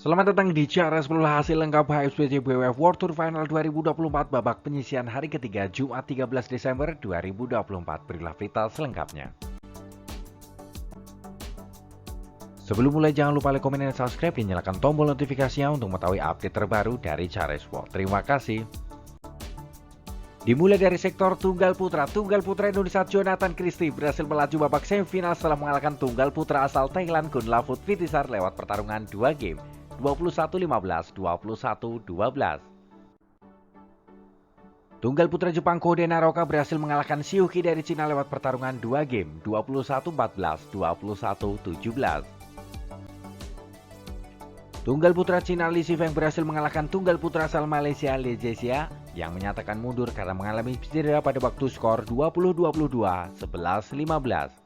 Selamat datang di Cara 10 hasil lengkap HSBC BWF World Tour Final 2024 babak penyisihan hari ketiga Jumat 13 Desember 2024. Berilah vital selengkapnya. Sebelum mulai jangan lupa like, komen, dan subscribe dan nyalakan tombol notifikasinya untuk mengetahui update terbaru dari Cara Sport. Terima kasih. Dimulai dari sektor tunggal putra Indonesia Jonathan Christie berhasil melaju babak semifinal setelah mengalahkan tunggal putra asal Thailand Kunlavut Vitisar lewat pertarungan 2 game 21-15, 21-12. Tunggal putra Jepang Kode Naroka berhasil mengalahkan Shiuki dari Cina lewat pertarungan 2 game 21-14, 21-17. Tunggal putra Cina Li Shifeng berhasil mengalahkan tunggal putra asal Malaysia Li Jiesia yang menyatakan mundur karena mengalami cedera pada waktu skor 20-22, 11-15.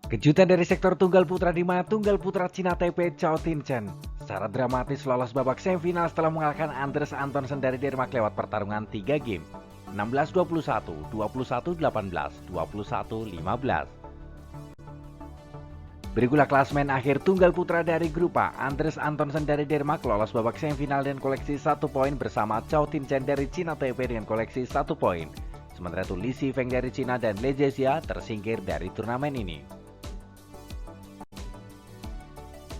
Kejutan dari sektor tunggal putra di mana tunggal putra Cina Taipei Chao Tin-chen secara dramatis lolos babak semifinal setelah mengalahkan Andres Antonsen dari Denmark lewat pertarungan 3 game 16-21, 21-18, 21-15. Berikutlah klasmen akhir tunggal putra dari grup A. Andres Antonsen dari Denmark lolos babak semifinal dengan koleksi 1 poin bersama Chao Tin-chen dari Cina Taipei dengan koleksi 1 poin. Sementara itu Li Shifeng dari Cina dan Li Jiesia tersingkir dari turnamen ini.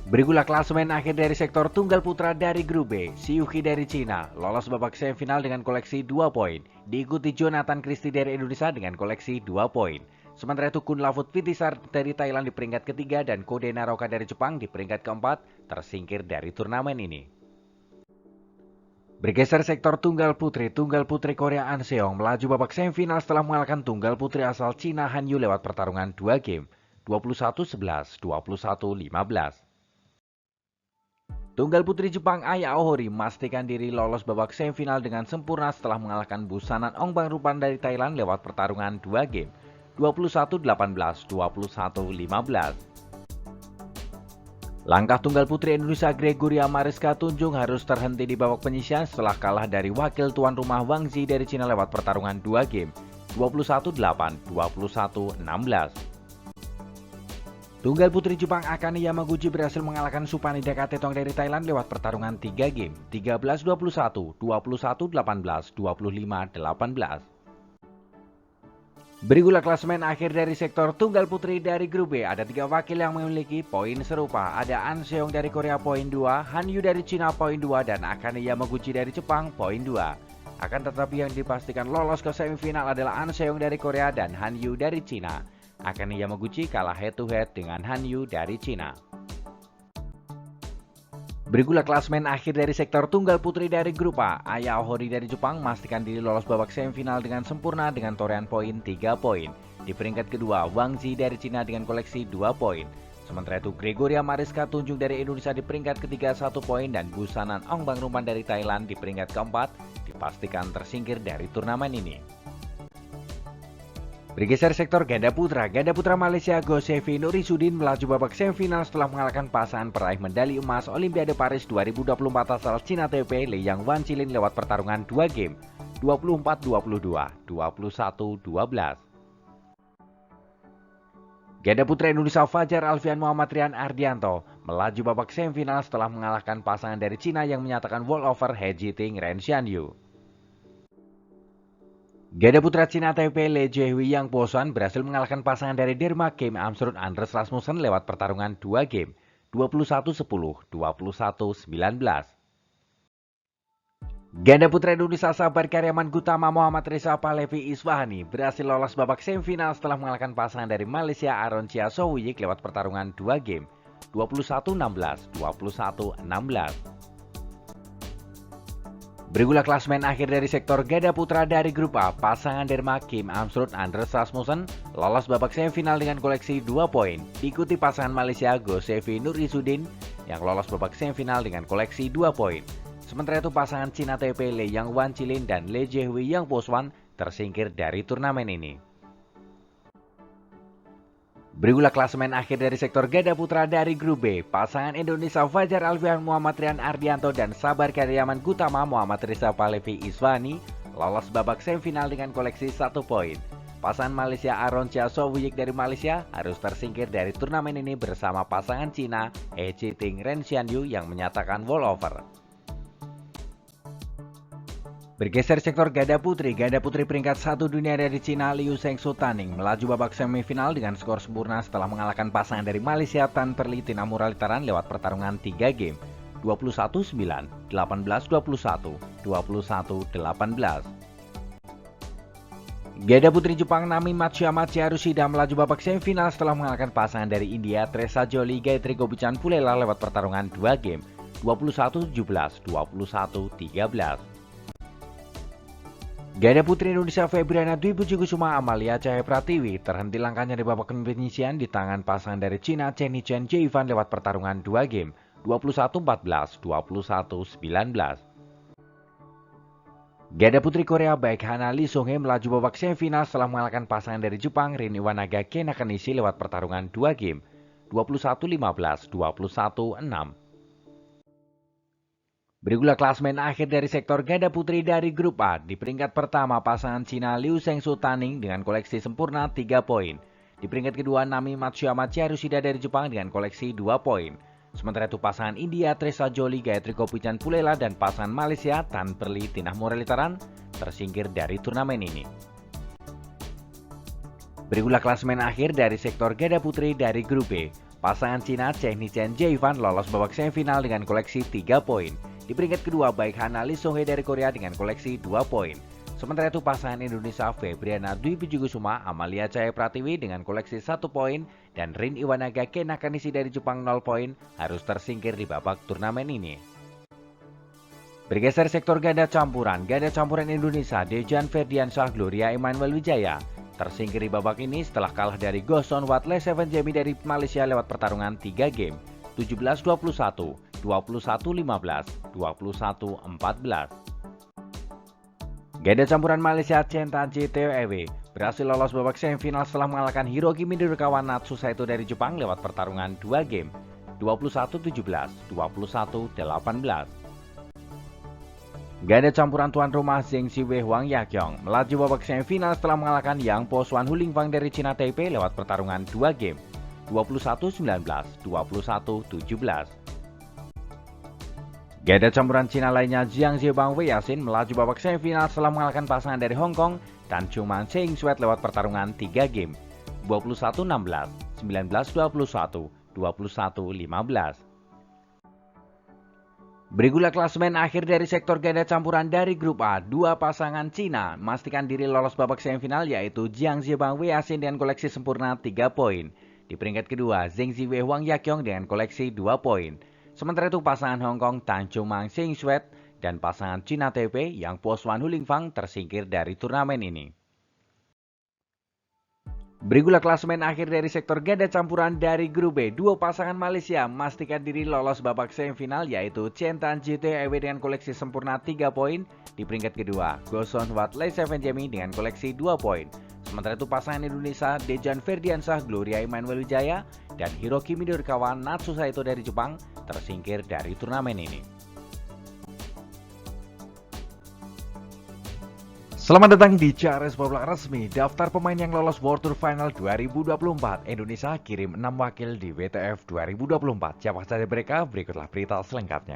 Berikutlah klasmen akhir dari sektor tunggal putra dari grup B. Shiuki dari Cina lolos babak semifinal dengan koleksi 2 poin. Diikuti Jonathan Christie dari Indonesia dengan koleksi 2 poin. Sementara itu Kunlavut Vitisar dari Thailand di peringkat ketiga dan Kode Naroka dari Jepang di peringkat keempat tersingkir dari turnamen ini. Bergeser sektor tunggal putri Korea An Seong melaju babak semifinal setelah mengalahkan tunggal putri asal Cina Han Yu lewat pertarungan 2 game 21-11, 21-15. Tunggal putri Jepang Aya Ohori memastikan diri lolos babak semifinal dengan sempurna setelah mengalahkan Busanan Ongbang Rupan dari Thailand lewat pertarungan 2 game 21-18, 21-15. Langkah tunggal putri Indonesia Gregoria Mariska Tunjung harus terhenti di babak penyisihan setelah kalah dari wakil tuan rumah Wang Zi dari Cina lewat pertarungan 2 game 21-8, 21-16. Tunggal putri Jepang Akane Yamaguchi berhasil mengalahkan Supani Dekatetong dari Thailand lewat pertarungan 3 game 13-21, 21-18, 25-18. Berikutlah klasemen akhir dari sektor tunggal putri dari grup B. Ada 3 wakil yang memiliki poin serupa. Ada An Seong dari Korea poin 2, Han Yu dari Cina poin 2, dan Akane Yamaguchi dari Jepang poin 2. Akan tetapi yang dipastikan lolos ke semifinal adalah An Seong dari Korea dan Han Yu dari Cina. Akane Yamaguchi kalah head to head dengan Han Yu dari Cina. Berikutlah klasmen akhir dari sektor tunggal putri dari grup A. Aya Ohori dari Jepang memastikan diri lolos babak semifinal dengan sempurna dengan torehan poin 3 poin. Di peringkat kedua, Wang Zi dari Cina dengan koleksi 2 poin. Sementara itu Gregoria Mariska Tunjung dari Indonesia di peringkat ketiga 1 poin dan Busanan Ongbang Rupan dari Thailand di peringkat keempat dipastikan tersingkir dari turnamen ini. Bergeser sektor ganda putra Malaysia Go Sevi Nurisudin melaju babak semifinal setelah mengalahkan pasangan peraih medali emas Olimpiade Paris 2024 asal Cina Taipei Liang Wanqilin lewat pertarungan 2 game 24-22, 21-12. Ganda putra Indonesia Fajar Alfian Muhammad Rian Ardianto melaju babak semifinal setelah mengalahkan pasangan dari Cina yang menyatakan walkover He Jiting Ren Xianyu. Ganda putra Cina Taipei Le Jiehui Yang Posuan berhasil mengalahkan pasangan dari Denmark Kim Amstrud Anders Rasmussen lewat pertarungan 2 game 21-10, 21-19. Ganda putra Indonesia Sabar Karyaman Gutama Muhammad Reza Pahlavi Iswahani berhasil lolos babak semifinal setelah mengalahkan pasangan dari Malaysia Aaron Chia Sohuyik lewat pertarungan 2 game 21-16, 21-16. Berikutlah klasmen akhir dari sektor ganda putra dari grup A. Pasangan Denmark Kim Amstrud Anders Rasmussen lolos babak semifinal dengan koleksi 2 poin. Diikuti pasangan Malaysia Go Sevi Nurisudin yang lolos babak semifinal dengan koleksi 2 poin. Sementara itu pasangan Cina Taipei Liang Wanqilin dan Le Jiehui Yang Posuan tersingkir dari turnamen ini. Berikutlah klasemen akhir dari sektor ganda putra dari grup B. Pasangan Indonesia Fajar Alfian Muhammad Rian Ardianto dan Sabar Karyaman Gutama Muhammad Reza Pahlavi Iswahani lolos babak semifinal dengan koleksi 1 poin. Pasangan Malaysia Aronsya Sowuyik dari Malaysia harus tersingkir dari turnamen ini bersama pasangan Cina He Jiting Ren Xianyu yang menyatakan walkover. Bergeser sektor ganda putri peringkat 1 dunia dari Cina Liu Zhengsu Taning melaju babak semifinal dengan skor sempurna setelah mengalahkan pasangan dari Malaysia Tan Perli Tina Muralitaran lewat pertarungan 3 game, 21-9, 18-21, 21-18. Ganda putri Jepang Nami Matsuyama Chiharushida melaju babak semifinal setelah mengalahkan pasangan dari India Tresa Jolie Gayatri Gopichan Pulela lewat pertarungan 2 game, 21-17, 21-13. Ganda putri Indonesia Febriana Dwi Puji Kusuma Amalia Cahaya Pratiwi terhenti langkahnya di babak penyisian di tangan pasangan dari Cina Chen Yichen Jie-Fan lewat pertarungan 2 game, 21-14, 21-19. Ganda putri Korea baik Hana Lee Sung-hye melaju babak semifinal setelah mengalahkan pasangan dari Jepang Rin Iwanaga Kei Nakanishi lewat pertarungan 2 game, 21-15, 21-6. Berikutlah klasemen akhir dari sektor ganda putri dari grup A. Di peringkat pertama pasangan Cina Liu Zhengsu Taning dengan koleksi sempurna 3 poin. Di peringkat kedua Nami Matsuyama Chiharushida dari Jepang dengan koleksi 2 poin. Sementara itu pasangan India Tresa Jolie Gayatri Gopichan Pulela dan pasangan Malaysia Tan Perli Tina Muralitaran tersingkir dari turnamen ini. Berikutlah klasemen akhir dari sektor ganda putri dari grup B. Pasangan Cina Chen Yichen Jie-Fan lolos babak semifinal dengan koleksi 3 poin. Di peringkat kedua baik Hana Lee Sung-hye dari Korea dengan koleksi 2 poin. Sementara itu pasangan Indonesia Febriana Dwi Puji Kusuma Amalia Cahaya Pratiwi dengan koleksi 1 poin dan Rin Iwanaga Kei Nakanishi dari Jepang 0 poin harus tersingkir di babak turnamen ini. Bergeser sektor ganda campuran Indonesia Dejan Ferdiansyah Gloria Emmanuel Wijaya tersingkir di babak ini setelah kalah dari Goson Watle Seven Jemi dari Malaysia lewat pertarungan 3 game, 17-21, 21-15, 21-14. Ganda campuran Malaysia Chen Tanji Teo Ewe berhasil lolos babak semifinal setelah mengalahkan Hiroki Midorikawa Natsu Saito dari Jepang lewat pertarungan 2 game, 21-17, 21-18. Ganda campuran tuan rumah Zheng Siwei Huang Yaqiong melaju babak semifinal setelah mengalahkan Yang Po Xuan Hulingfang dari Cina Taipei lewat pertarungan 2 game, 21-19, 21-17. Ganda campuran Cina lainnya Jiang Zhebang Wei Yasin melaju babak semifinal setelah mengalahkan pasangan dari Hong Kong Tan Chungman Seing Sweat lewat pertarungan 3 game, 21-16, 19-21, 21-15. Berikutlah klasemen akhir dari sektor ganda campuran dari grup A. Dua pasangan Cina memastikan diri lolos babak semifinal yaitu Jiang Zhebang Wei Yasin dengan koleksi sempurna 3 poin. Di peringkat kedua Zheng Siwei Huang Yaqiong dengan koleksi 2 poin. Sementara itu pasangan Hong Kong Tan Chungman Seing Sweat dan pasangan Cina Taipei Yang Po Xuan Hulingfang tersingkir dari turnamen ini. Berikutlah klasemen akhir dari sektor ganda campuran dari grup B. Dua pasangan Malaysia memastikan diri lolos babak semifinal yaitu Chen Tan Ji Teo Ewe dengan koleksi sempurna 3 poin. Di peringkat kedua Goson Watle Seven Jemi dengan koleksi 2 poin. Sementara itu pasangan Indonesia Dejan Ferdiansyah Gloria Emmanuel Wijaya dan Hiroki Midorikawa Natsu Saito dari Jepang tersingkir dari turnamen ini. Selamat datang di Cari Sepak Bola Resmi. Daftar pemain yang lolos World Tour Final 2024. Indonesia kirim 6 wakil di WTF 2024. Siapa saja mereka? Berikutlah berita selengkapnya.